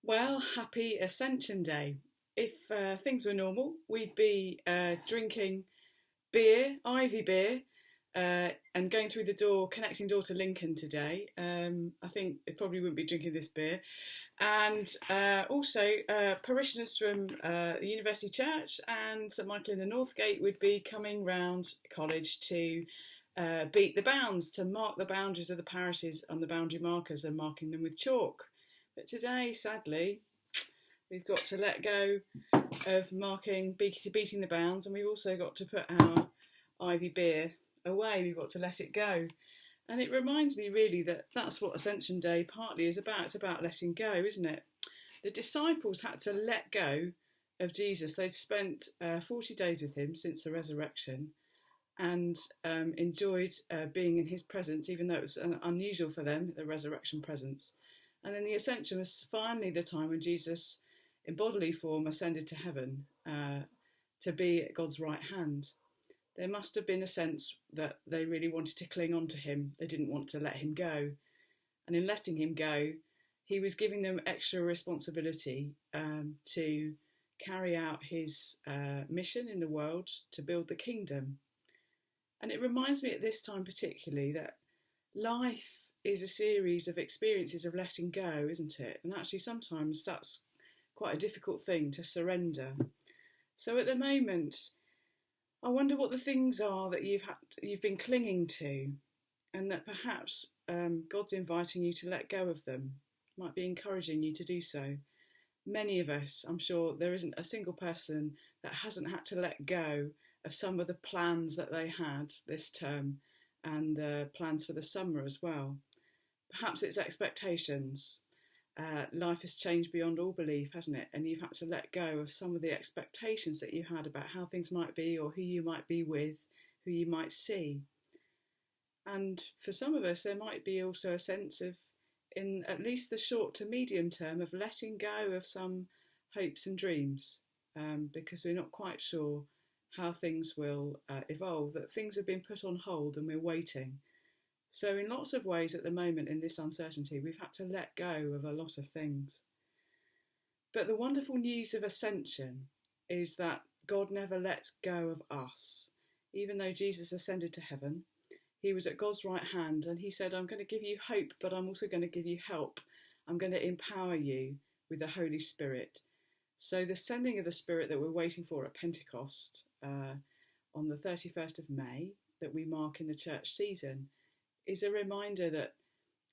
Well, happy Ascension Day. If things were normal, we'd be drinking beer, Ivy beer, and going through the door, connecting door to Lincoln today. I think it probably wouldn't be drinking this beer. And also, parishioners from the University Church and St Michael in the Northgate would be coming round college to beat the bounds, to mark the boundaries of the parishes on the boundary markers and marking them with chalk. But today, sadly, we've got to let go of beating the bounds, and we've also got to put our Ivy beer away. We've got to let it go. And it reminds me really that that's what Ascension Day partly is about. It's about letting go, isn't it? The disciples had to let go of Jesus. They'd spent 40 days with him since the resurrection and enjoyed being in his presence, even though it was unusual for them, the resurrection presence. And then the Ascension was finally the time when Jesus, in bodily form, ascended to heaven to be at God's right hand. There must have been a sense that they really wanted to cling on to him. They didn't want to let him go. And in letting him go, he was giving them extra responsibility to carry out his mission in the world to build the kingdom. And it reminds me at this time particularly that life is a series of experiences of letting go, isn't it? And actually sometimes that's quite a difficult thing to surrender. So at the moment, I wonder what the things are that you've been clinging to, and that perhaps God's inviting you to let go of them, might be encouraging you to do so. Many of us, I'm sure there isn't a single person that hasn't had to let go of some of the plans that they had this term and the plans for the summer as well. Perhaps it's expectations. Life has changed beyond all belief, hasn't it? And you've had to let go of some of the expectations that you had about how things might be or who you might be with, who you might see. And for some of us, there might be also a sense of, in at least the short to medium term, of letting go of some hopes and dreams because we're not quite sure how things will evolve, that things have been put on hold and we're waiting. So in lots of ways at the moment in this uncertainty, we've had to let go of a lot of things. But the wonderful news of Ascension is that God never lets go of us. Even though Jesus ascended to heaven, he was at God's right hand and he said, I'm going to give you hope, but I'm also going to give you help. I'm going to empower you with the Holy Spirit. So the sending of the Spirit that we're waiting for at Pentecost on the 31st of May, that we mark in the church season, is a reminder that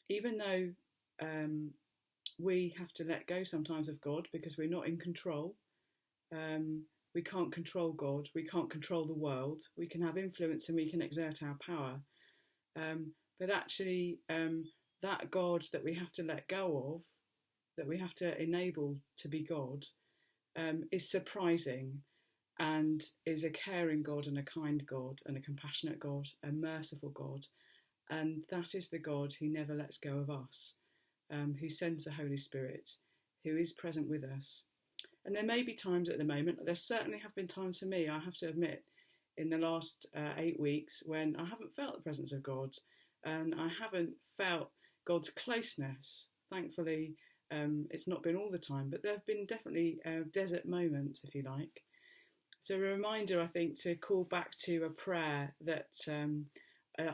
even though we have to let go sometimes of God because we're not in control, we can't control God, we can't control the world, we can have influence and we can exert our power, but actually that God that we have to let go of, that we have to enable to be God, is surprising and is a caring God and a kind God and a compassionate God, a merciful God. And that is the God who never lets go of us, who sends the Holy Spirit, who is present with us. And there may be times at the moment, there certainly have been times for me, I have to admit, in the last 8 weeks when I haven't felt the presence of God and I haven't felt God's closeness. Thankfully, it's not been all the time, but there have been definitely desert moments, if you like. So a reminder, I think, to call back to a prayer that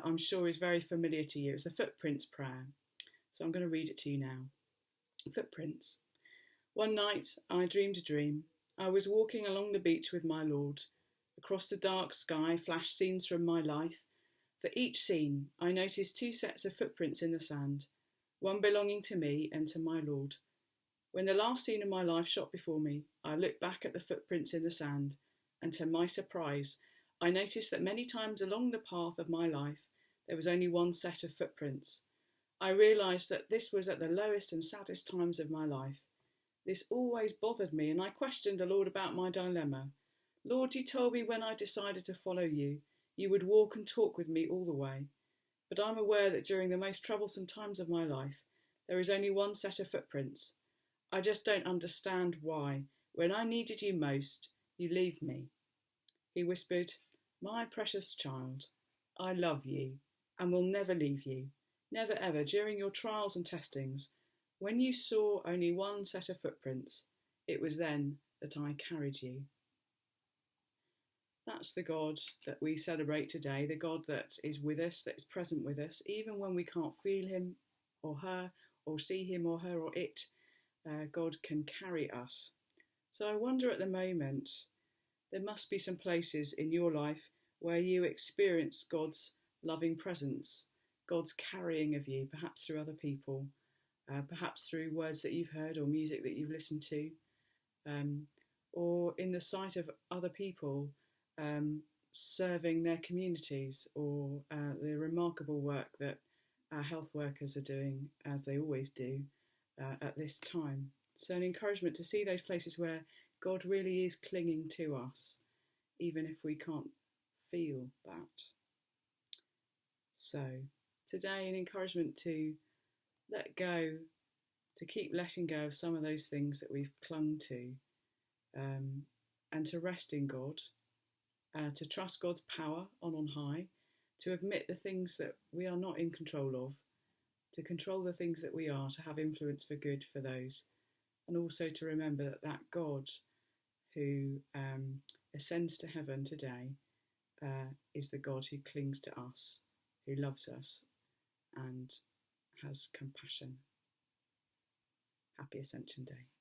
I'm sure is very familiar to you. It's the Footprints prayer. So I'm going to read it to you now. Footprints. One night I dreamed a dream. I was walking along the beach with my Lord. Across the dark sky flashed scenes from my life. For each scene, I noticed two sets of footprints in the sand, one belonging to me and to my Lord. When the last scene of my life shot before me, I looked back at the footprints in the sand, and to my surprise, I noticed that many times along the path of my life, there was only one set of footprints. I realised that this was at the lowest and saddest times of my life. This always bothered me, and I questioned the Lord about my dilemma. Lord, you told me when I decided to follow you, you would walk and talk with me all the way. But I'm aware that during the most troublesome times of my life, there is only one set of footprints. I just don't understand why, when I needed you most, you leave me. He whispered, My precious child, I love you and will never leave you. Never ever, during your trials and testings, When you saw only one set of footprints, it was then that I carried you. That's the God that we celebrate today, the God that is with us, that is present with us, even when we can't feel him or her, or see him or her or it. God can carry us. So I wonder at the moment, there must be some places in your life where you experience God's loving presence, God's carrying of you, perhaps through other people, perhaps through words that you've heard or music that you've listened to, or in the sight of other people serving their communities, or the remarkable work that our health workers are doing, as they always do, at this time. So an encouragement to see those places where God really is clinging to us, even if we can't feel that. So today, an encouragement to let go, to keep letting go of some of those things that we've clung to, and to rest in God, to trust God's power on high, to admit the things that we are not in control of, to control the things that we are, to have influence for good for those, and also to remember that that God who ascends to heaven today is the God who clings to us, who loves us and has compassion. Happy Ascension Day.